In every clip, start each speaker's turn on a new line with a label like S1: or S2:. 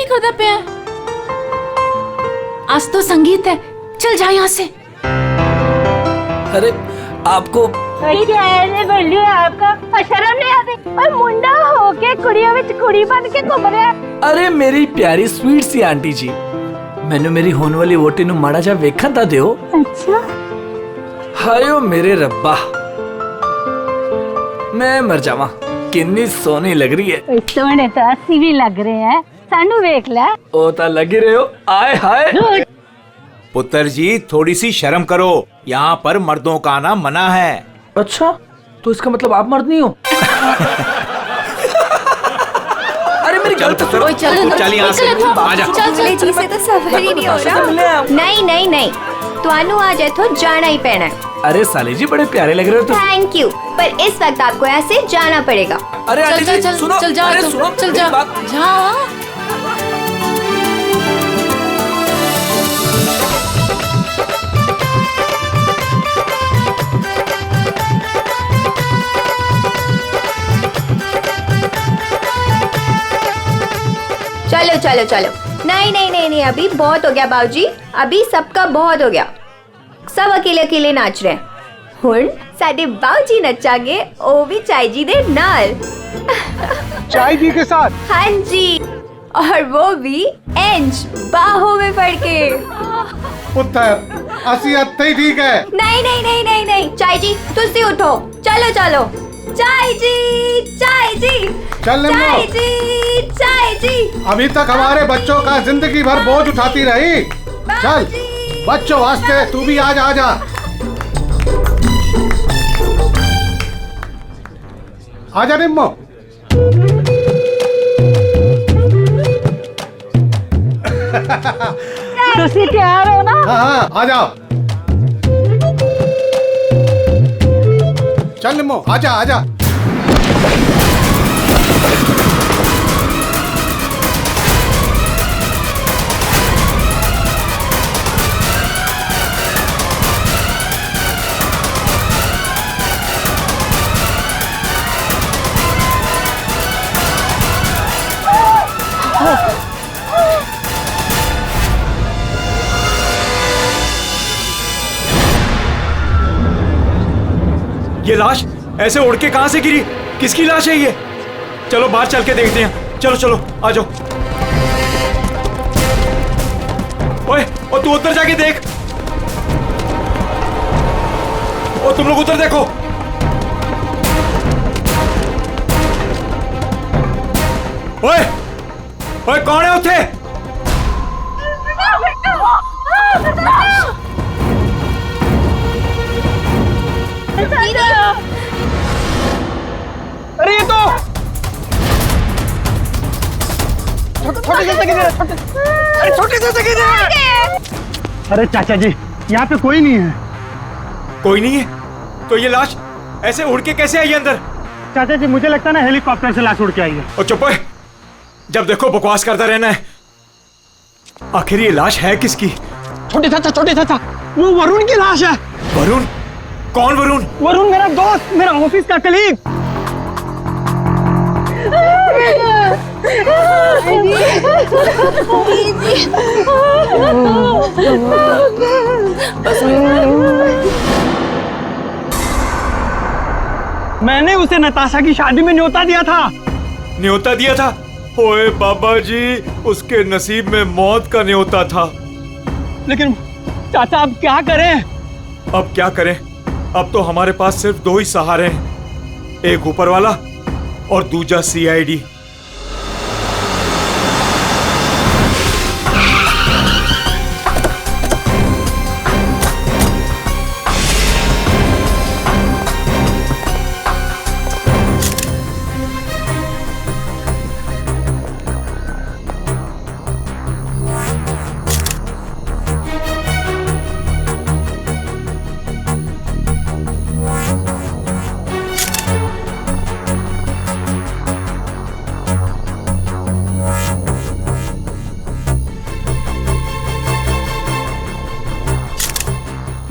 S1: की करदा पे है? आज तो संगीत है, चल जा यहाँ से।
S2: अरे आपको
S3: क्या है बल्लू आपका शर्म नहीं आती? और मुंडा होके कुड़ियों विच कुड़ी बन के घूम रहा है।
S2: अरे मेरी प्यारी स्वीट सी आंटी जी, मैनू मेरी होने वाली वोटी नु माड़ा जा वेखन ता दियो।
S3: अच्छा
S2: हायो मेरे रब्बा, मैं मर जावा, कितनी सोनी लग रही है।
S3: सोने तो अस्सी भी लग रहे हैं, सानू वेख ले।
S2: ओ ता लगी रहे हो, आए हाय।
S4: पुत्र जी थोड़ी सी शर्म करो, यहाँ पर मर्दों का आना मना है।
S2: अच्छा, तो इसका मतलब आप मर्द नहीं हो? अरे मेरी गलत
S4: चल चल यहाँ से आजा।
S5: चल जी से तो सफर ही नहीं हो रहा। नहीं नहीं नहीं, तुहानू आज इथों जाना ही पैना है।
S2: अरे साली जी बड़े प्यारे लग रहे हो तुम।
S5: थैंक यू, पर इस वक्त आपको ऐसे जाना पड़ेगा।
S2: अरे आंटी जी सुनो,
S1: चल जा,
S2: अरे सुनो,
S1: चल जा,
S2: एक बात।
S1: जा।
S5: चलो चलो चलो, नहीं नहीं नहीं नहीं, अभी बहुत हो गया बाबूजी, अभी सबका बहुत हो गया। सब अकेले अकेले नाच रहे हैं। हुण साडे बाबूजी नचांगे, ओ भी चाय जी दे नाल।
S6: चाय जी के साथ?
S5: हाँ जी, और वो भी इंच बाहों में पड़ के।
S6: पुत्र असी अत्ते ही ठीक है।
S5: नहीं नहीं नहीं नहीं नहीं, चाय जी तुसी उठो, चलो चलो। चाय जी, चाय जी,
S6: चल
S5: चाय जी, चाय जी।
S6: अभी तक हमारे बच्चों का जिंदगी भर बोझ उठाती रही। चल बच्चों वास्ते तू भी आज आजा। आजा निम्मो।
S3: तुसी तैयार हो ना?
S6: हाँ हाँ आ जाओ। चल निम्मो आजा आजा।
S4: ये लाश ऐसे उड़ के कहां से गिरी? किसकी लाश है ये? चलो बाहर चल के देखते हैं। चलो चलो आ जाओ। ओए ओ तू उधर जाके देख। ओ तुम लोग उधर देखो। ओए ओए कौन है उठे?
S6: अरे ये तो छोटे से छोटे से। अरे चाचा जी यहाँ पे कोई नहीं है।
S4: कोई नहीं है? तो ये लाश ऐसे उड़ के कैसे आई अंदर?
S6: चाचा जी मुझे लगता है ना हेलीकॉप्टर से लाश उड़ के आई है।
S4: और चुप है, जब देखो बकवास करता रहना है। आखिर ये लाश है किसकी?
S6: छोटे चाचा वो वरुण की लाश है।
S4: वरुण? कौन वरुण?
S6: वरुण मेरा दोस्त, मेरा ऑफिस का कलीग। मैंने उसे नताशा की शादी में न्योता दिया था।
S4: न्योता दिया था? ओए बाबा जी, उसके नसीब में मौत का न्योता था।
S6: लेकिन चाचा अब क्या करें?
S4: अब क्या करें? अब तो हमारे पास सिर्फ दो ही सहारे हैं, एक ऊपर वाला और दूजा सीआईडी।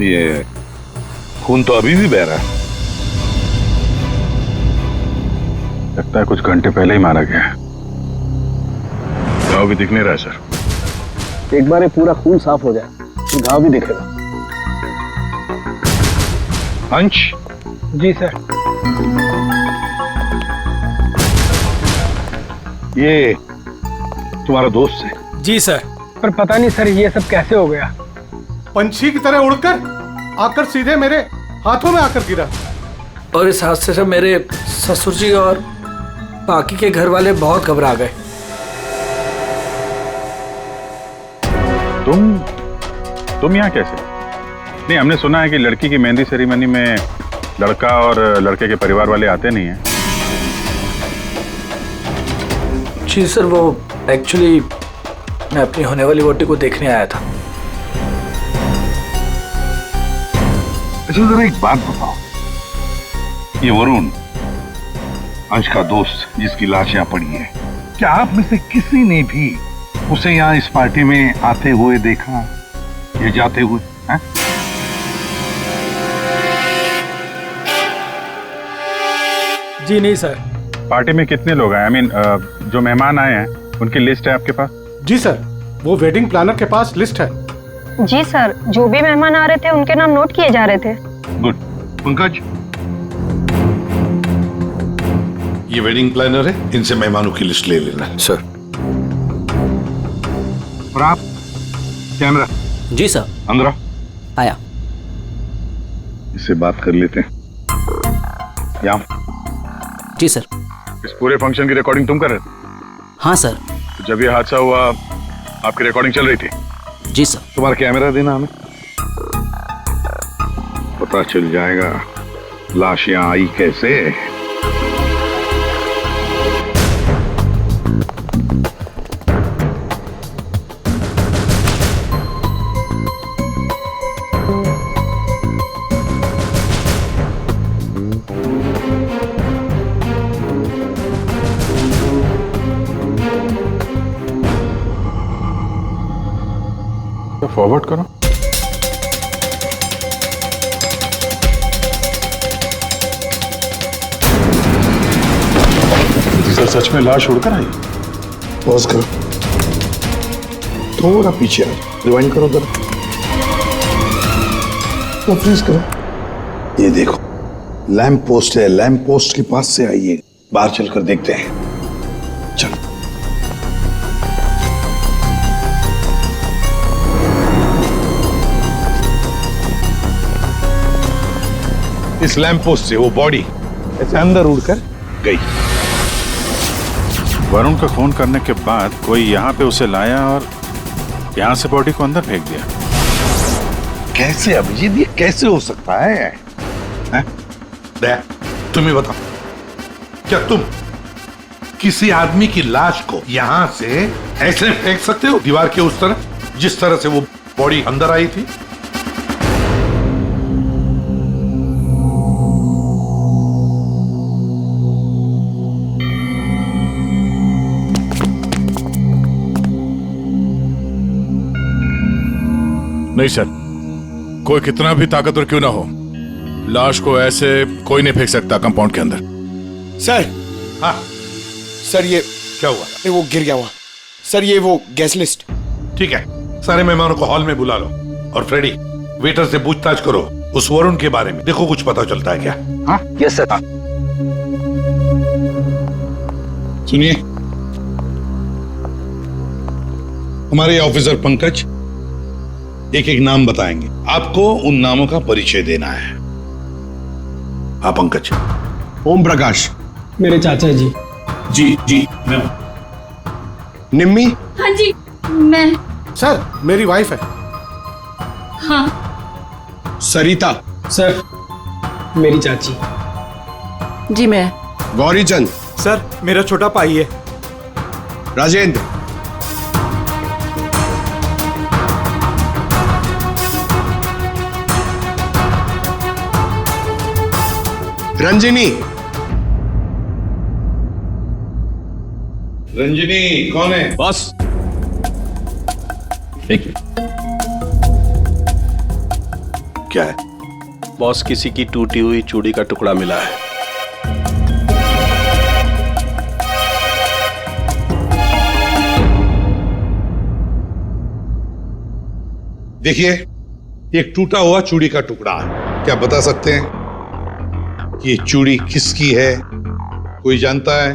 S7: ये खून तो अभी भी बह रहा है। लगता है कुछ घंटे पहले ही मारा गया है। घाव भी दिख नहीं रहा है सर।
S6: एक बार ये पूरा खून साफ हो जाए तो घाव भी दिखेगा।
S7: अंश,
S6: जी सर।
S7: ये तुम्हारा दोस्त है?
S2: जी सर।
S6: पर पता नहीं सर ये सब कैसे हो गया।
S8: पंछी की तरह उड़कर आकर सीधे मेरे हाथों में आकर गिरा।
S2: और इस हादसे से मेरे ससुर जी और बाकी के घर वाले बहुत घबरा गए।
S7: तुम यहाँ कैसे? नहीं, हमने सुना है कि लड़की की मेहंदी सेरेमनी में लड़का और लड़के के परिवार वाले आते नहीं हैं।
S2: जी सर, वो एक्चुअली मैं अपनी होने वाली वोटी को देखने आया था।
S7: अच्छा जरा एक बात बताओ, ये वरुण अंश का दोस्त जिसकी लाश यहाँ पड़ी है, क्या आप में से किसी ने भी उसे यहाँ इस पार्टी में आते हुए देखा या जाते हुए? है?
S2: जी नहीं सर।
S7: पार्टी में कितने लोग आए? जो मेहमान आए हैं उनकी लिस्ट है आपके पास?
S8: जी सर, वो वेडिंग प्लानर के पास लिस्ट है।
S9: जी सर, जो भी मेहमान आ रहे थे उनके नाम नोट किए जा रहे थे।
S7: गुड। पंकज,
S10: ये वेडिंग प्लानर है, इनसे मेहमानों की लिस्ट ले लेना।
S7: सर। और आप कैमरा?
S11: जी सर।
S7: अंदर आओ।
S11: आया।
S7: इससे बात कर लेते हैं। यहाँ।
S11: जी सर।
S7: इस पूरे फंक्शन की रिकॉर्डिंग तुम कर रहे थे?
S11: हाँ सर।
S7: तो जब ये हादसा हुआ आपकी रिकॉर्डिंग चल रही थी?
S11: जी सर।
S7: तुम्हारा कैमरा देना हमें, पता चल जाएगा लाश यहाँ आई कैसे। फॉरवर्ड करो।
S10: सर सच में लाश उड़कर आई?
S4: पॉज करो, थोड़ा पीछे रिवाइंड करो जरा, तो फ्रीज करो। ये देखो लैंप पोस्ट है, लैंप पोस्ट के पास से आइए, बाहर चलकर देखते हैं। चलो।
S7: इस लैंप पोस्ट से वो बॉडी ऐसे अंदर उड़कर गई। वरुण का खून करने के बाद कोई यहाँ पे उसे लाया और यहाँ से बॉडी को अंदर फेंक दिया।
S10: कैसे अभिजीत, ये कैसे हो सकता है? दया, तुम ही बताओ, क्या तुम किसी आदमी की लाश को यहां से ऐसे फेंक सकते हो दीवार के उस तरफ, जिस तरह से वो बॉडी अंदर आई थी?
S12: नहीं सर, कोई कितना भी ताकतवर क्यों ना हो, लाश को ऐसे कोई नहीं फेंक सकता कंपाउंड के अंदर।
S8: सर।
S10: हाँ
S8: सर, ये
S10: क्या हुआ?
S8: वो गिर गया हुआ सर, ये वो गैस लिस्ट।
S10: ठीक है, सारे मेहमानों को हॉल में बुला लो और फ्रेडी वेटर से पूछताछ करो उस वरुण के बारे में, देखो कुछ पता चलता है क्या।
S7: हाँ यस सर।
S10: सुनिए, हमारे ऑफिसर पंकज एक एक नाम बताएंगे, आपको उन नामों का परिचय देना है। हाँ पंकज।
S8: ओम प्रकाश
S6: मेरे चाचा जी।
S10: जी मैं।
S8: निम्मी।
S1: हाँ जी, मैं।
S8: सर, मेरी वाइफ है।
S1: हाँ।
S8: सरिता।
S6: सर, मेरी चाची।
S1: जी मैं।
S8: गौरी चंद।
S4: सर, मेरा छोटा भाई है।
S8: राजेंद्र। रंजिनी।
S10: रंजिनी कौन है?
S12: बस एक
S10: क्या है?
S12: बॉस, किसी की टूटी हुई चूड़ी का टुकड़ा मिला है।
S10: देखिए, एक टूटा हुआ चूड़ी का टुकड़ा है। क्या बता सकते हैं कि ये चूड़ी किसकी है? कोई जानता है?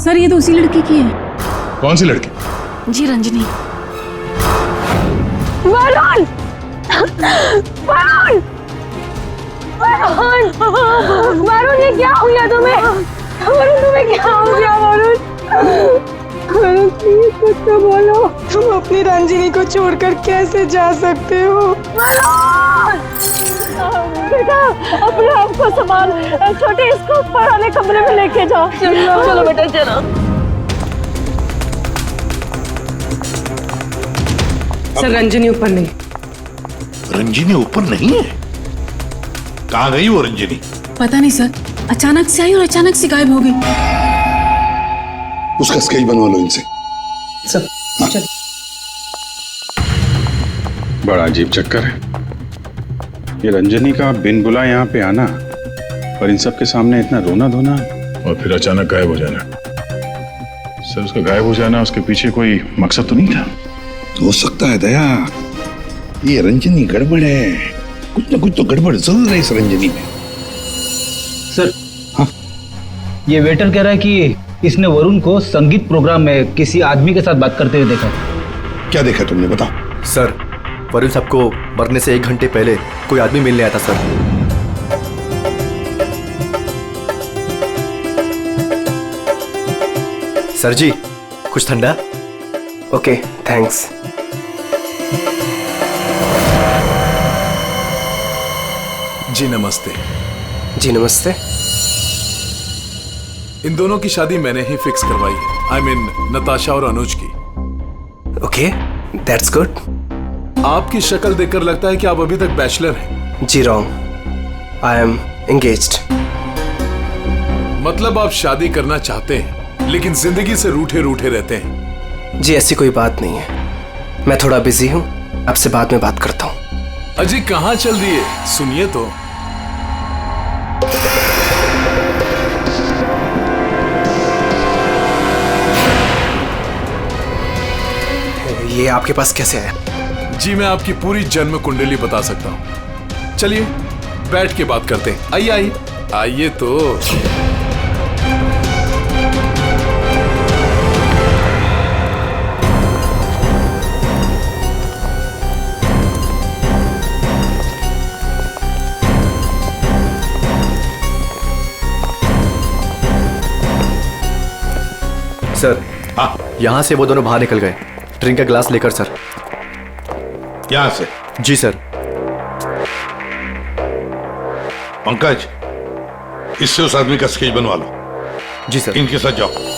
S1: सर ये तो उसी लड़की की है।
S12: कौन सी लड़की?
S1: जी रंजनी।
S3: वरुण! वरुण! वरुण! वरुण ये क्या हो गया तुम्हें? वरुण तुम्हें क्या हो गया वरुण? वरुण प्लीज कुछ तो बोलो।
S9: तुम अपनी रंजिनी को छोड़कर कैसे जा सकते हो?
S3: वरुण! बेटा अपने आप को संभाल। छोटे इसको ऊपर वाले कमरे में लेके जाओ। चलो बेटा चलो।
S9: सर रंजिनी ऊपर नहीं।
S10: रंजिनी ऊपर नहीं है? कहाँ गई वो रंजिनी?
S1: पता नहीं सर, अचानक से आई और अचानक से गायब हो गई।
S4: उसका स्केच बनवा लो इनसे।
S9: सर चल।
S13: बड़ा अजीब चक्कर है ये रंजनी का, बिन बुलाए यहाँ पे आना और इन सब के सामने इतना रोना धोना
S12: और फिर अचानक गायब हो जाना। सर उसका गायब हो जाना, उसके पीछे कोई मकसद तो नहीं था?
S4: हो सकता है दया, ये रंजनी गड़बड़ है। कुछ ना कुछ तो गड़बड़ जरूर है इस रंजनी में।
S6: सर हाँ, ये वेटर कह रहा है कि इसने वरुण को संगीत प्रोग्राम में किसी आदमी के साथ बात करते हुए देखा।
S4: क्या देखा तुमने, बताओ।
S14: सर वरुण साहब को मरने से 1 घंटे पहले कोई आदमी मिलने आया था सर। सर जी कुछ ठंडा? Okay thanks.
S12: जी नमस्ते।
S14: जी नमस्ते।
S12: इन दोनों की शादी मैंने ही फिक्स करवाई है। आई मीन नताशा और अनुज की।
S14: Okay that's good.
S12: आपकी शक्ल देखकर लगता है कि आप अभी तक बैचलर हैं।
S14: जी रॉन्ग, आई एम एंगेज्ड।
S12: मतलब आप शादी करना चाहते हैं लेकिन जिंदगी से रूठे रूठे रहते हैं।
S14: जी ऐसी कोई बात नहीं है, मैं थोड़ा बिजी हूँ, आपसे बाद में बात करता हूँ।
S12: अजी कहाँ चल रही है, सुनिए तो।
S14: ये आपके पास कैसे आया?
S12: जी मैं आपकी पूरी जन्म कुंडली बता सकता हूँ। चलिए बैठ के बात करते हैं। आइए आइए आइए तो।
S14: सर हाँ, यहाँ से वो दोनों बाहर निकल गए। ड्रिंक का ग्लास लेकर सर।
S10: यहां से?
S14: जी सर।
S10: पंकज, इससे उस आदमी का स्केच बनवा लो।
S14: जी सर।
S10: इनके साथ जाओ।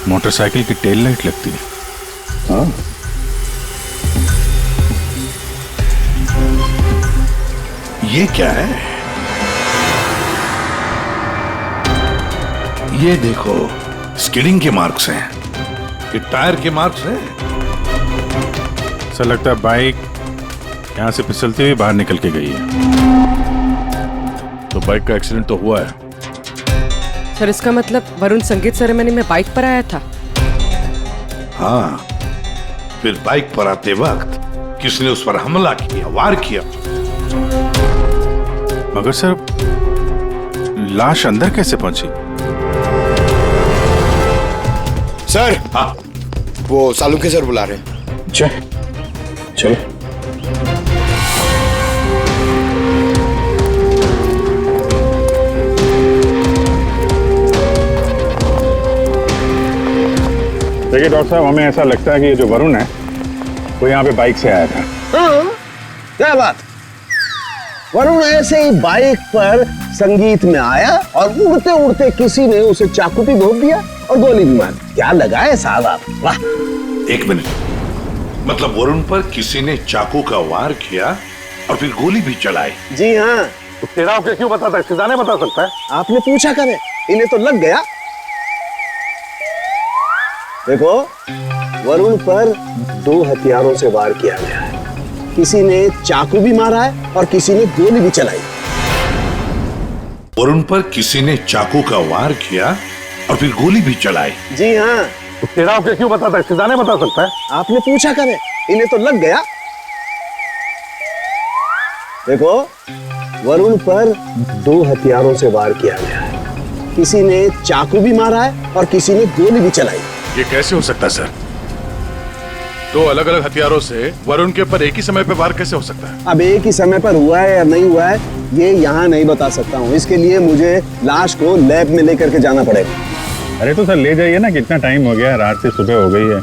S13: मोटरसाइकिल की टेल लाइट लगती है।
S4: हाँ
S10: ये क्या है? ये देखो स्किडिंग के मार्क्स हैं। ये टायर के मार्क्स हैं।
S13: ऐसा लगता है बाइक यहाँ से फिसलती हुई बाहर निकल के गई है।
S12: तो बाइक का एक्सीडेंट तो हुआ है।
S9: सर इसका मतलब वरुण संगीत सेरेमनी में बाइक पर आया था।
S10: हाँ, फिर बाइक पर आते वक्त किसने उस पर हमला किया, वार किया।
S13: मगर सर लाश अंदर कैसे पहुंची?
S15: सर
S10: हाँ,
S15: वो सालुंखे सर बुला रहे हैं।
S13: चलो। देखिए डॉक्टर साहब, हमें ऐसा लगता है कि ये जो वरुण है वो यहाँ पे बाइक से आया था।
S6: हाँ, क्या बात? वरुण ऐसे ही बाइक पर संगीत में आया और उड़ते उड़ते किसी ने उसे चाकू भी घोंप दिया और गोली भी मार दी। क्या लगा है साहब आप? वाह।
S10: एक मिनट, मतलब वरुण पर किसी ने चाकू का वार किया और फिर गोली भी चलाई।
S16: जी हाँ।
S7: तेरा आपके क्यों बताता है? सिद्धाने बता सकता है।
S16: आपने पूछा करे, इन्हें तो लग गया। देखो, वरुण पर 2 हथियारों से वार किया गया है। किसी ने चाकू भी मारा है और किसी ने गोली भी चलाई।
S10: वरुण पर किसी ने चाकू का वार किया और फिर गोली भी चलाई।
S16: जी हाँ।
S7: तेरा आपके क्यों बताता है? सिद्धाने बता सकता है।
S16: आपने पूछा करे, इन्हें तो लग गया। देखो, वरुण पर 2 हथियारों से वार किया गया है। किसी ने चाकू भी मारा है और किसी ने गोली भी चलाई।
S12: ये कैसे हो सकता है सर? 2 अलग अलग हथियारों से वरुण के ऊपर एक ही समय पे वार कैसे हो सकता है?
S16: अब एक ही समय पर हुआ है या नहीं हुआ है, ये यहाँ नहीं बता सकता हूँ। इसके लिए मुझे लाश को लैब में लेकर के जाना पड़ेगा।
S13: अरे तो सर ले जाइए ना, कितना टाइम हो गया, रात से सुबह हो गई है।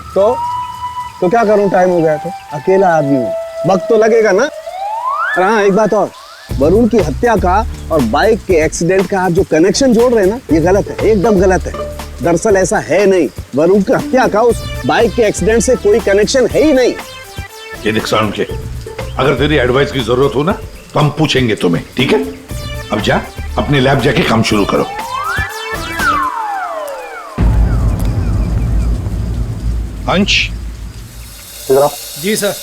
S16: तो क्या करूं, टाइम हो गया तो? अकेला आदमी हूं, वक्त तो लगेगा ना। और हाँ, एक बात और, वरुण की हत्या का और बाइक के एक्सीडेंट का आप जो कनेक्शन जोड़ रहे हैं ना, ये गलत है, एकदम गलत है। दरअसल ऐसा है नहीं, वरुण की हत्या का उस बाइक के एक्सीडेंट से कोई कनेक्शन है ही नहीं।
S10: ये देख साउंड के, अगर तेरी एडवाइस की जरूरत हो ना तो हम पूछेंगे तुम्हें, ठीक है? अब जा, अपने लैब जाके काम शुरू करो। अंश,
S6: जी सर।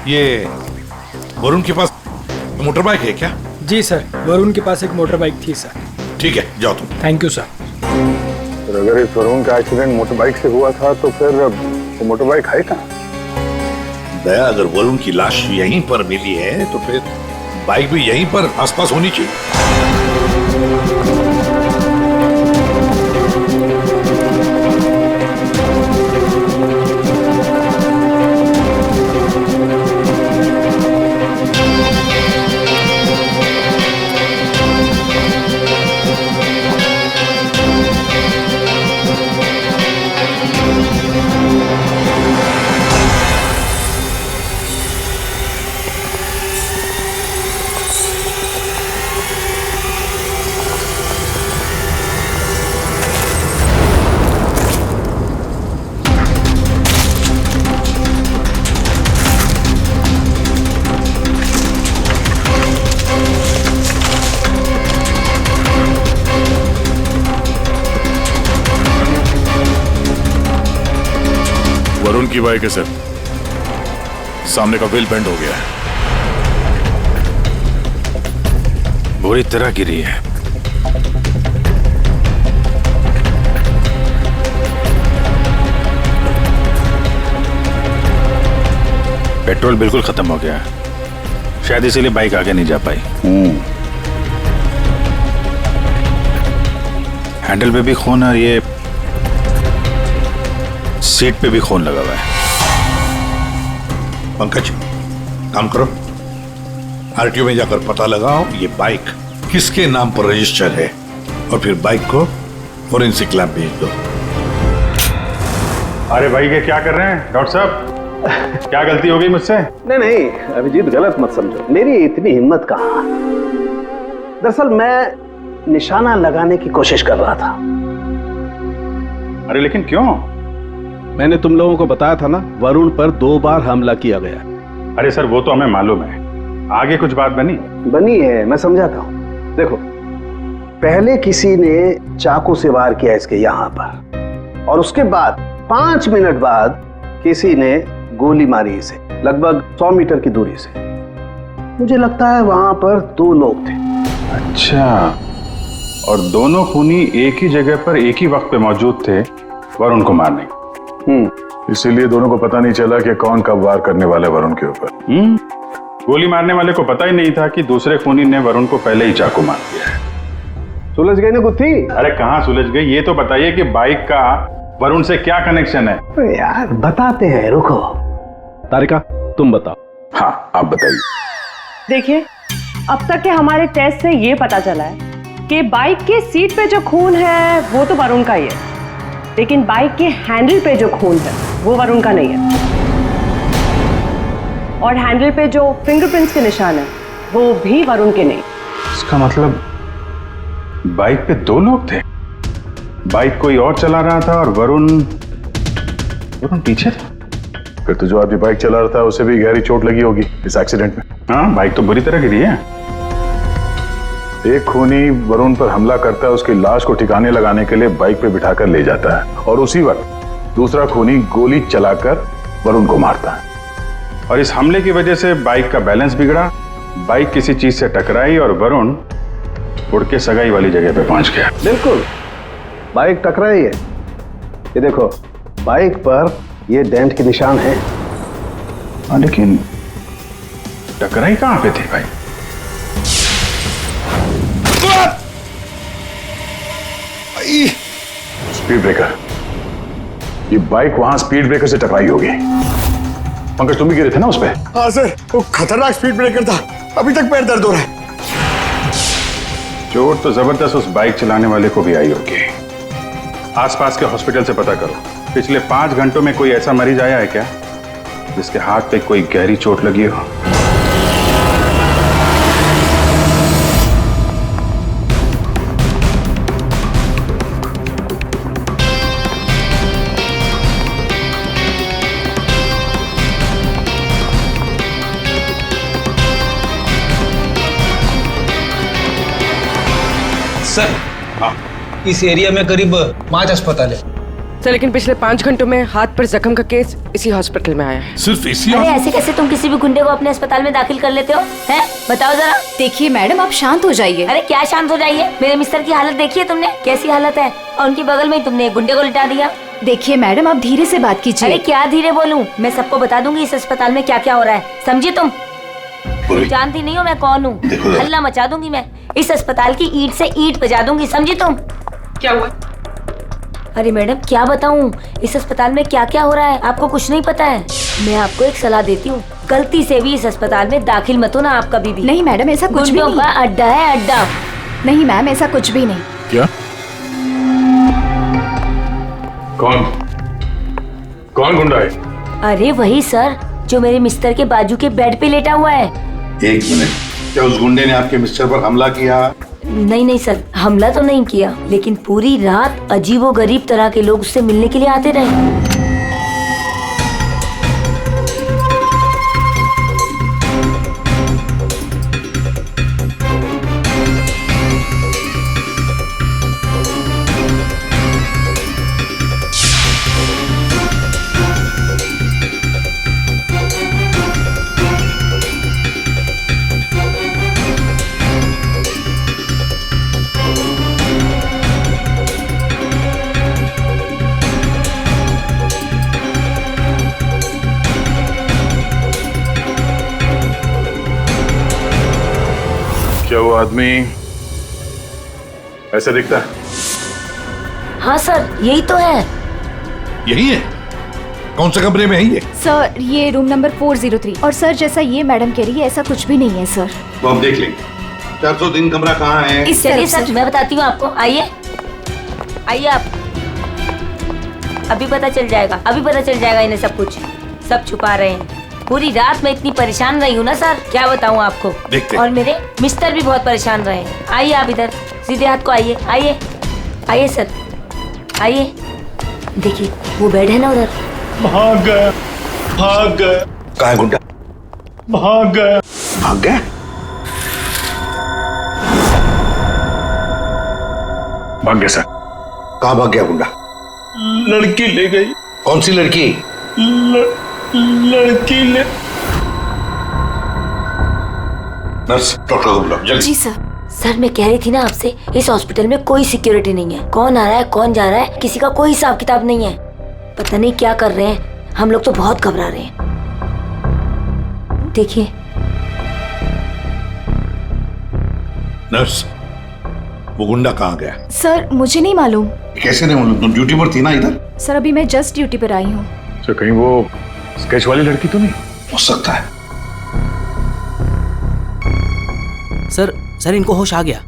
S10: ये वरुण के पास मोटर बाइक है क्या?
S6: जी सर, वरुण के पास एक मोटर बाइक थी सर।
S10: ठीक है, जाओ तुम।
S6: Thank you sir.
S7: तो अगर इस वरुण का एक्सीडेंट मोटर बाइक से हुआ था तो फिर वो मोटर बाइक है कहाँ?
S10: दया, अगर वरुण की लाश यहीं पर मिली है तो फिर बाइक भी यहीं पर आसपास होनी चाहिए।
S12: वरुण की बाइक है सर, सामने का व्हील बेंड हो गया है, बुरी तरह गिरी है। पेट्रोल बिल्कुल खत्म हो गया है, शायद इसीलिए बाइक आगे नहीं जा पाई। हैंडल पे भी खून और ये सीट पे भी खून लगा हुआ है।
S10: पंकज, काम करो, आरटीओ में जाकर पता लगाओ ये बाइक किसके नाम पर रजिस्टर है और फिर बाइक को फोरेंसिक लैब भेज दो।
S13: अरे भाई ये क्या कर रहे हैं डॉक्टर साहब? क्या गलती हो गई मुझसे?
S16: नहीं, अभिजीत गलत मत समझो, मेरी इतनी हिम्मत कहाँ। दरअसल मैं निशाना लगाने की कोशिश कर रहा था।
S13: अरे लेकिन क्यों?
S17: मैंने तुम लोगों को बताया था ना, वरुण पर 2 बार हमला किया गया।
S13: अरे सर वो तो हमें मालूम है, आगे कुछ बात बनी
S16: है, मैं समझाता हूँ। देखो, पहले किसी ने चाकू से वार किया इसके यहाँ पर, और उसके बाद 5 मिनट बाद किसी ने गोली मारी इसे, लगभग 100 मीटर की दूरी से। मुझे लगता है वहां पर 2 लोग थे।
S13: अच्छा, और दोनों खूनी एक ही जगह पर एक ही वक्त पे मौजूद थे वरुण को मारने।
S12: इसीलिए दोनों को पता नहीं चला कि कौन कब वार करने वाला है वरुण के ऊपर।
S13: गोली मारने वाले को पता ही नहीं था कि दूसरे खूनी ने वरुण को पहले ही चाकू मार दिया है।
S16: सुलझ गई ना गुत्थी?
S13: अरे कहाँ सुलझ गई, ये तो बताइए कि बाइक का वरुण से क्या कनेक्शन है?
S16: यार बताते हैं, रुको।
S17: तारिका तुम बताओ।
S13: हाँ आप बताइए।
S3: देखिए, अब तक के हमारे टेस्ट से ये पता चला है कि बाइक के सीट पे जो खून है वो तो वरुण का ही है, लेकिन बाइक के हैंडल पे जो खून है वो वरुण का नहीं है, और हैंडल पे जो फिंगरप्रिंट्स के निशान है वो भी वरुण के नहीं।
S13: इसका मतलब बाइक पे 2 लोग थे? बाइक कोई और चला रहा था और वरुण पीछे था।
S18: फिर तो जो आदमी बाइक चला रहा था उसे भी गहरी चोट लगी होगी इस एक्सीडेंट में।
S13: हाँ, बाइक तो बुरी तरह गिरी है।
S18: एक खूनी वरुण पर हमला करता है, उसकी लाश को ठिकाने लगाने के लिए बाइक पे बिठाकर ले जाता है और उसी वक्त दूसरा खूनी गोली चलाकर वरुण को मारता है।
S13: और इस हमले की वजह से बाइक का बैलेंस बिगड़ा, बाइक किसी चीज से टकराई और वरुण उड़ के सगाई वाली जगह पे पहुंच गया।
S16: बिल्कुल, बाइक टकराई है। ये देखो, बाइक पर ये डेंट के निशान है।
S13: लेकिन टकराई कहां पे थी भाई?
S18: Speed breaker. ये बाइक वहां स्पीड ब्रेकर से टकराई होगी। पंकज, तुम भी गिरे थे ना उस पे?
S15: हाँ सर, वो खतरनाक स्पीड ब्रेकर था। अभी तक पैर दर्द हो रहा है।
S13: चोट तो जबरदस्त उस बाइक चलाने वाले को भी आई होगी। आसपास के हॉस्पिटल से पता करो, पिछले 5 घंटों में कोई ऐसा मरीज आया है क्या जिसके हाथ पे कोई गहरी चोट लगी हो?
S6: सर, इस एरिया में करीब 5 अस्पताल है
S9: सर, लेकिन पिछले 5 घंटों में हाथ पर जख्म का केस इसी हॉस्पिटल में आया है।
S10: सिर्फ इसी?
S5: अरे ऐसे कैसे तुम किसी भी गुंडे को अपने अस्पताल में दाखिल कर लेते हो? हैं? बताओ जरा।
S1: देखिए मैडम, आप शांत हो जाइए।
S5: अरे क्या शांत हो जाइए? मेरे मिस्टर की हालत देखिए तुमने, कैसी हालत है, और उनके बगल में ही तुमने एक गुंडे को लिटा दिया।
S1: देखिए मैडम, आप धीरे से बात कीजिए।
S5: अरे क्या धीरे बोलूं? मैं सबको बता दूंगी इस अस्पताल में क्या क्या हो रहा है, समझी तुम? जानती नहीं हो मैं कौन हूँ? हल्ला मचा दूंगी मैं, इस अस्पताल की ईंट से ईंट बजा दूंगी, समझी तुम? क्या हुआ? अरे मैडम क्या बताऊं, इस अस्पताल में क्या क्या हो रहा है आपको कुछ नहीं पता है। मैं आपको एक सलाह देती हूँ, गलती से भी इस अस्पताल में दाखिल मत हो ना आप कभी भी।
S1: नहीं मैडम, ऐसा कुछ भी नहीं।
S5: अड्डा है अड्डा।
S1: नहीं मैम, ऐसा कुछ भी नहीं।
S18: क्या? कौन गुंडा है?
S5: अरे वही सर, जो मेरे मिस्टर के बाजू के बेड पे लेटा हुआ है।
S4: एक मिनट, क्या उस गुंडे ने आपके मिस्टर पर हमला किया?
S5: नहीं सर, हमला तो नहीं किया, लेकिन पूरी रात अजीबोगरीब तरह के लोग उससे मिलने के लिए आते रहे।
S18: क्या वो आदमी ऐसा दिखता है?
S5: हाँ सर, यही तो है।
S10: यही है? कौन से कमरे में है ये?
S1: सर, ये रूम नंबर 403। और सर, जैसा ये मैडम कह रही है, ऐसा कुछ भी नहीं है सर।
S4: वो हम देख लेंगे। 403 कमरा कहाँ है?
S5: इस चलिए सर, मैं बताती हूँ आपको। आइए आइए आप, अभी पता चल जाएगा, अभी पता चल जाएगा इन्हें सब कुछ। सब छुपा रहे हैं। पूरी रात मैं इतनी परेशान रही हूँ ना सर, क्या बताऊँ आपको।
S10: देखते।
S5: और मेरे मिस्टर भी बहुत परेशान रहे। आइए आप इधर, सीधे हाथ को आइए। आइए आइए सर, आइए। देखिए वो बेड है ना उधर।
S10: भाग गया, भाग गया।
S4: कहाँ है गुंडा?
S10: भाग गया।
S4: भाग गया?
S18: भाग गया सर।
S4: कहाँ भाग गया गुंडा?
S10: लड़की ले गई।
S4: कौन सी लड़की?
S10: लड़की ले।
S4: नर्स, डॉक्टर को बुलाओ जल्दी।
S1: जी सर।
S5: सर मैं कह रही थी ना आपसे, इस हॉस्पिटल में कोई सिक्योरिटी नहीं है। कौन आ रहा है कौन जा रहा है किसी का कोई हिसाब किताब नहीं है। पता नहीं क्या कर रहे हैं, हम लोग तो बहुत घबरा रहे हैं। देखिए।
S10: नर्स, वो गुंडा कहाँ गया?
S1: सर मुझे नहीं मालूम।
S4: कैसे नहीं मालूम? तुम ड्यूटी पर थी ना इधर?
S1: सर अभी मैं जस्ट ड्यूटी पर आई हूँ।
S18: सर कहीं वो स्केच वाली लड़की तो नहीं?
S4: हो सकता है।
S11: सर इनको होश आ गया।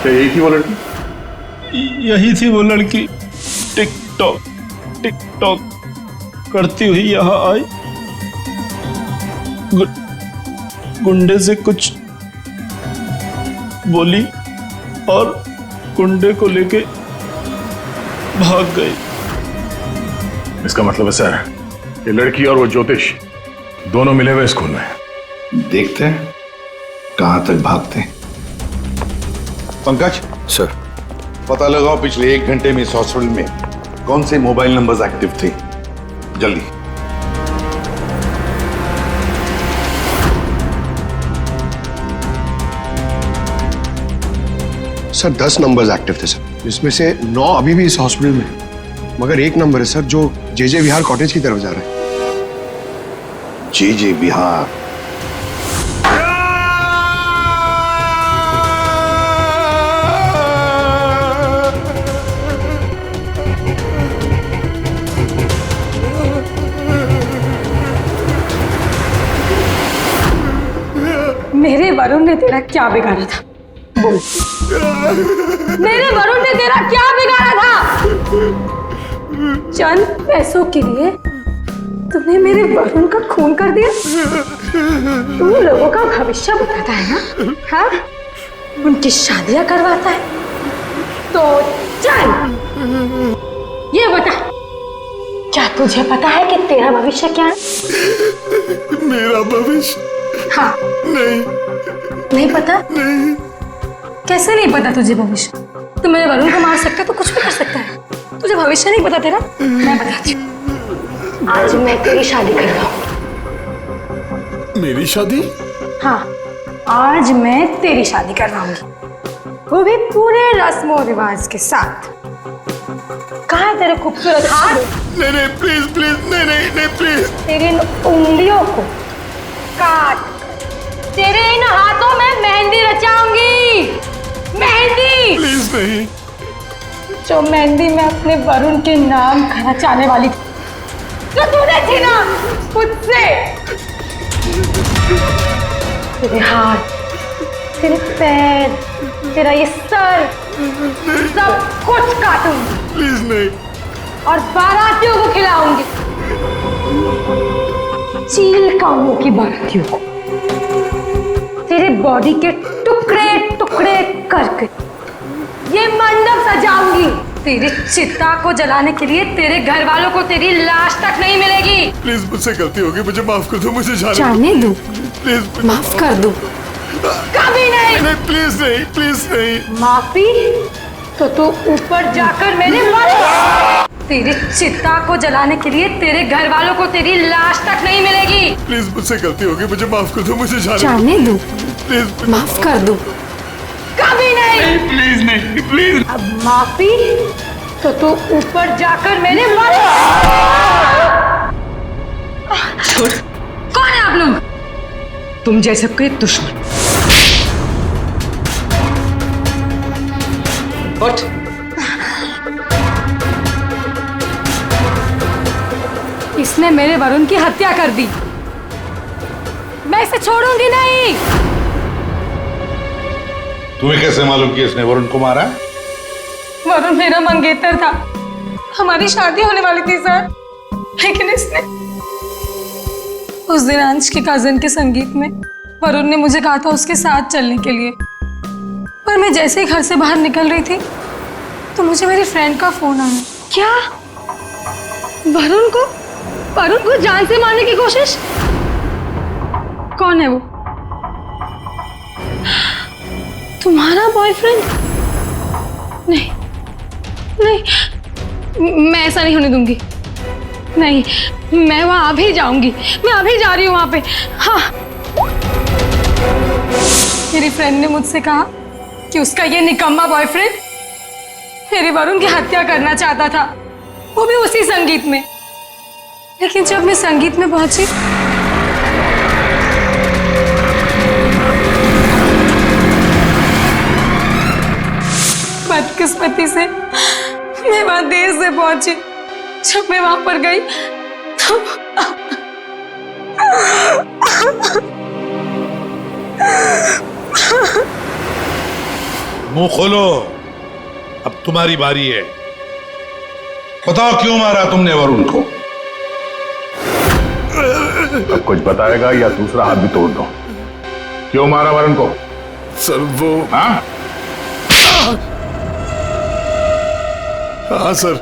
S18: क्या यही थी वो लड़की?
S6: यही थी वो लड़की। टिकटॉक टिकटॉक करती हुई यहाँ आई। गुंडे से कुछ
S17: बोली और कुंडे को लेके भाग गई।
S18: इसका मतलब है सर, ये लड़की और वो ज्योतिष दोनों मिले हुए इस खून में।
S4: देखते हैं कहां तक भागते हैं। पंकज
S18: सर,
S4: पता लगाओ पिछले 1 घंटे में इस हॉस्पिटल में कौन से मोबाइल नंबर्स एक्टिव थे, जल्दी।
S15: सर 10 नंबर्स एक्टिव थे सर, जिसमें से 9 अभी भी इस हॉस्पिटल में हैं। मगर एक नंबर है सर जो जे विहार कॉटेज की तरफ जा रहा है।
S4: जे विहार?
S19: मेरे वरुण ने तेरा क्या बिगाड़ा था? बोल। मेरे वरुण ने तेरा क्या बिगाड़ा था? चंद पैसों के लिए तुमने मेरे वरुण का खून कर दिया। तुम लोगों का भविष्य बताता है ना? हाँ, उनकी शादियां करवाता है। तो चल ये बता, क्या तुझे पता है कि तेरा भविष्य क्या है?
S12: मेरा भविष्य?
S19: हाँ। नहीं पता?
S12: नहीं।
S19: कैसे नहीं पता तुझे भविष्य? तू मेरे वरुण को मार सकता है तो कुछ भी कर सकता है। तुझे भविष्य नहीं पता तेरा? मैं बताती हूँ। आज मैं तेरी शादी कर रहा हूँ।
S12: मेरी शादी?
S19: हाँ, आज मैं तेरी शादी करवाऊंगी, वो भी पूरे रस्मों रिवाज के साथ। कहाँ है तेरे खूबसूरत हाथ?
S12: नहीं प्लीज प्लीज, नहीं प्लीज।
S19: तेरी इन उंगलियों को काट, तेरे इन हाथों में मेहंदी रचाऊंगी। मेहंदी?
S12: प्लीज नहीं।
S19: जो मेहंदी मैं अपने वरुण के नाम का रचाने वाली थी, जो तूने छीना मुझसे। तेरे हाथ, तेरे पैर, तेरा ये सर, सब कुछ काटूंगी।
S12: प्लीज नहीं।
S19: और बारातियों को खिलाऊंगी, चील कामों की बारातियों को। तेरे बॉडी के टुकड़े टुकड़े करके ये मंडप सजाऊंगी। तेरी चिता को जलाने के लिए तेरे घर वालों को तेरी लाश तक नहीं मिलेगी।
S12: प्लीज, मुझसे गलती होगी, मुझे माफ कर दो, मुझे
S19: जाने दो।
S12: प्लीज
S19: माफ कर दो। कभी नहीं।
S12: नहीं प्लीज नहीं, प्लीज नहीं।
S19: माफी तो तू ऊपर जाकर मेरे मर। तेरी चिता को जलाने के लिए तेरे घर वालों को तेरी लाश तक नहीं मिलेगी।
S12: प्लीज, मुझसे गलती होगी, मुझे माफ कर दो, मुझे
S19: जाने दो।
S12: प्लीज
S19: माफ कर दो। कभी नहीं।
S12: प्लीज नहीं, प्लीज।
S19: अब माफी तो तू ऊपर जाकर मेरे मर।
S9: छोड़।
S19: कौन है आप लोग?
S9: तुम जैसे कोई दुश्मन। उठ।
S19: इसने मेरे वरुण की हत्या कर दी। मैं इसे छोड़ूंगी नहीं।
S4: तुम्हें कैसे मालूम कि इसने वरुण को मारा?
S19: वरुण मेरा मंगेतर था, हमारी शादी होने वाली थी सर, लेकिन इसने उस दिन अंश के कजिन के संगीत में वरुण ने मुझे कहा था उसके साथ चलने के लिए, पर मैं जैसे ही घर से बाहर निकल रही थी तो मुझे मेरी फ्रेंड का फोन आया। क्या? वरुण को जान से मारने की कोशिश? कौन है वो? तुम्हारा बॉयफ्रेंड? नहीं, मैं ऐसा नहीं होने दूंगी। नहीं, मैं वहां अभी जाऊंगी, मैं अभी जा रही हूँ वहां पे। हाँ, मेरी फ्रेंड ने मुझसे कहा कि उसका ये निकम्मा बॉयफ्रेंड मेरे वरुण की हत्या करना चाहता था, वो भी उसी संगीत में। लेकिन जब मैं संगीत में पहुंची बदकिस्मती से मैं वहां देर से पहुंची। जब मैं वहां पर गई तो
S10: मुंह खोलो, अब तुम्हारी बारी है। बताओ क्यों मारा तुमने वरुण को?
S18: अब कुछ बताएगा या दूसरा हाथ भी तोड़ दो। क्यों मारा वरुण को?
S12: सर वो हाँ सर,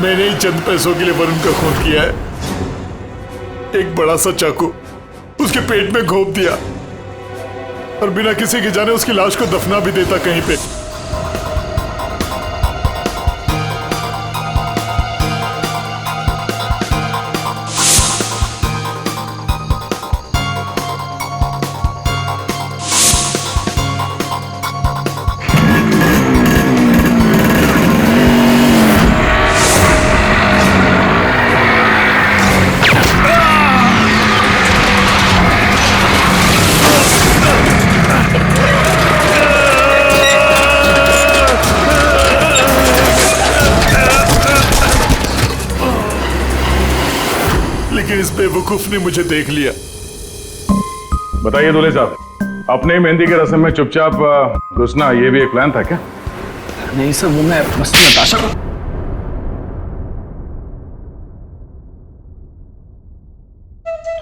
S12: मैंने ही चंद पैसों के लिए वरुण का खून किया है। एक बड़ा सा चाकू उसके पेट में घोंप दिया और बिना किसी के जाने उसकी लाश को दफना भी देता कहीं पे। लेकिन इस बेवकूफ ने मुझे देख लिया।
S18: बताइए दूल्हे साहब, अपने मेहंदी के रस्म में चुपचाप घुसना ये भी एक प्लान था क्या?
S6: नहीं सर, वो मैं बस नताशा को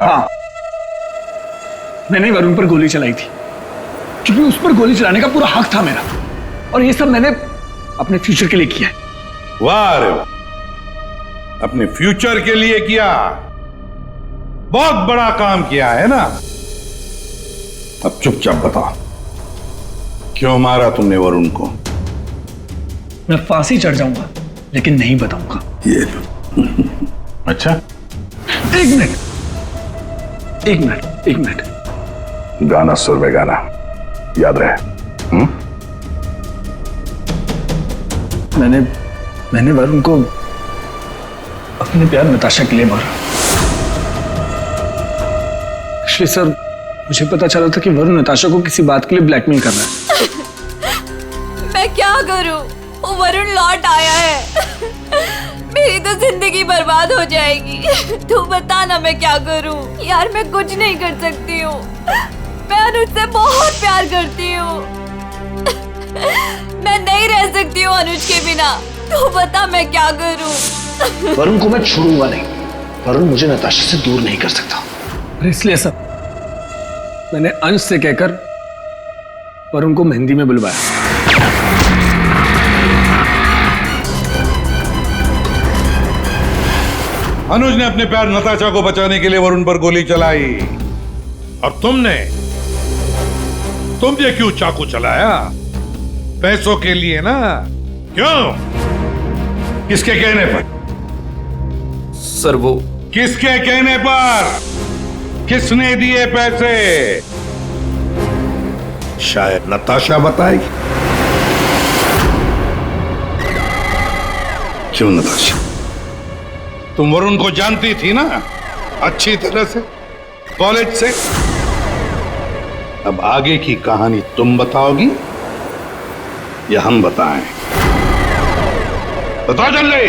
S6: हाँ, मैंने वरुण पर गोली चलाई थी क्योंकि उस पर गोली चलाने का पूरा हक था मेरा, और ये सब मैंने अपने फ्यूचर के लिए किया है।
S7: वाह रे वाह, अपने फ्यूचर के लिए किया, बहुत बड़ा काम किया है ना। अब चुपचाप बताओ, क्यों मारा तुमने वरुण को?
S6: मैं फांसी चढ़ जाऊंगा लेकिन नहीं बताऊंगा।
S7: ये लो। अच्छा,
S6: एक मिनट
S18: गाना सुर में गाना याद रहे।
S6: मैंने वरुण को अपने प्यार नताशा के लिए मारा। एक्चुअली सर, मुझे पता चला था कि वरुण नताशा को किसी बात के लिए ब्लैकमेल कर रहा है।
S5: मैं क्या करूं? वो वरुण लौट आया है। मेरी तो जिंदगी बर्बाद हो जाएगी। तू बता ना मैं क्या करूं? यार मैं कुछ नहीं कर सकती हूँ। मैं अनुज से बहुत प्यार करती हूँ। मैं नहीं रह सकती हूँ अनुज के बिना। तू बता मैं क्या करूं?
S6: वरुण को मैं छोड़ूंगा नहीं। वरुण मुझे नताशा से दूर नहीं कर सकता, इसलिए सर मैंने अंश से कहकर वरुण को मेहंदी में बुलवाया।
S7: अनुज ने अपने प्यार नताशा को बचाने के लिए वरुण पर गोली चलाई, और तुमने क्यों चाकू चलाया? पैसों के लिए ना? क्यों? किसके कहने पर?
S11: सर वो
S7: किसके कहने पर? किसने दिए पैसे? शायद नताशा बताएगी। क्यों नताशा, तुम वरुण को जानती थी ना अच्छी तरह से, कॉलेज से। अब आगे की कहानी तुम बताओगी या हम बताएं? बताओ जल्दी।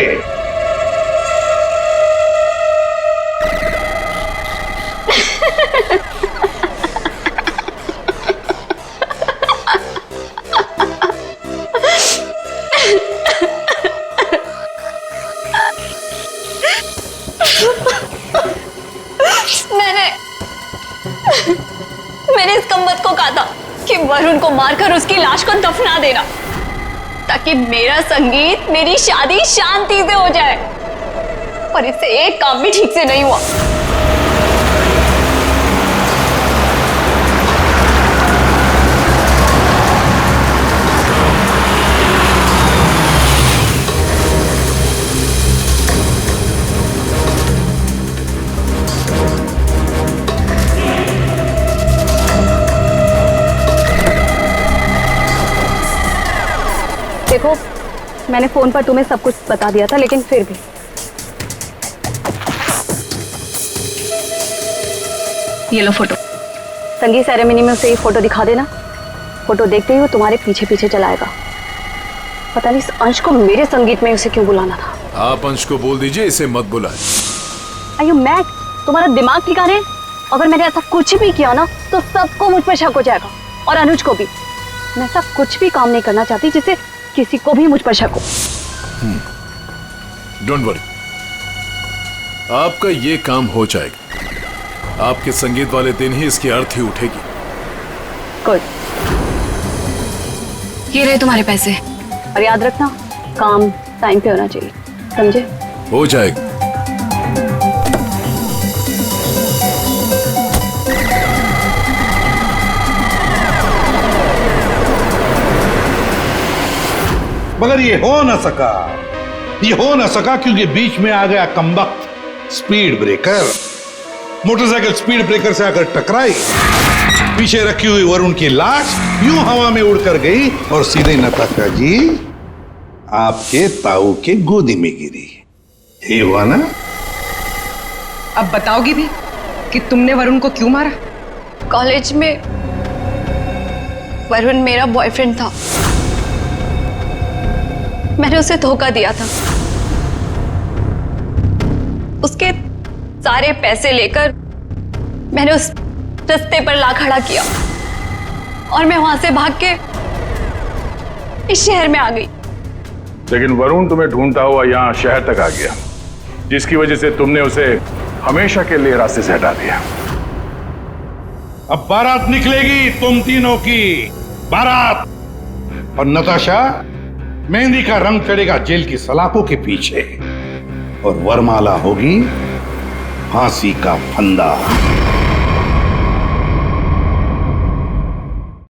S5: मैंने इस कमबख्त को कहा था कि वरुण को मारकर उसकी लाश को दफना देना, ताकि मेरा संगीत, मेरी शादी शांति से हो जाए। पर इससे एक काम भी ठीक से नहीं हुआ।
S3: देखो, मैंने फोन पर तुम्हें सब कुछ बता दिया था, लेकिन फिर भी ये लो फोटो। संगीत सेरेमनी में उसे ये फोटो दिखा देना। फोटो देखते ही वो तुम्हारे पीछे पीछे चलाएगा। पता नहीं इस अंश को मेरे संगीत में उसे क्यों बुलाना था।
S12: आप अंश को बोल दीजिए इसे मत बुलाए।
S3: Are you mad? तुम्हारा दिमाग ठिकाने है? अगर मैंने ऐसा कुछ भी किया ना तो सबको मुझ पर शक हो जाएगा, और अनुज को भी। मैं ऐसा कुछ भी काम नहीं करना चाहती जिससे किसी को भी मुझ पर शक हो।
S12: डोंट वरी, आपका ये काम हो जाएगा। आपके संगीत वाले दिन ही इसकी अर्थी उठेगी।
S3: गुड।
S19: ये रहे तुम्हारे पैसे।
S3: और याद रखना, काम टाइम पे होना चाहिए, समझे?
S12: हो जाएगा।
S10: मगर ये हो ना सका, क्योंकि बीच में आ गया कमबख्त speed breaker. Motorcycle speed breaker से आकर टकराई, पीछे रखी हुई वरुण की लाश यूं हवा में उड़कर गई और सीधे नताशा जी आपके ताऊ के गोदी में गिरी। ये हुआ ना?
S9: अब बताओगी भी कि तुमने वरुण को क्यों मारा?
S19: कॉलेज में वरुण मेरा बॉयफ्रेंड था, मैंने उसे धोखा दिया था। उसके सारे पैसे लेकर मैंने उस रास्ते पर ला खड़ा किया और मैं वहां से भाग के इस शहर में आ गई।
S18: लेकिन वरुण तुम्हें ढूंढता हुआ यहाँ शहर तक आ गया, जिसकी वजह से तुमने उसे हमेशा के लिए रास्ते से हटा दिया।
S10: अब बारात निकलेगी तुम तीनों की, बारात। और नताशा, मेहंदी का रंग चढ़ेगा जेल की सलाखों के पीछे और वरमाला होगी फांसी का फंदा।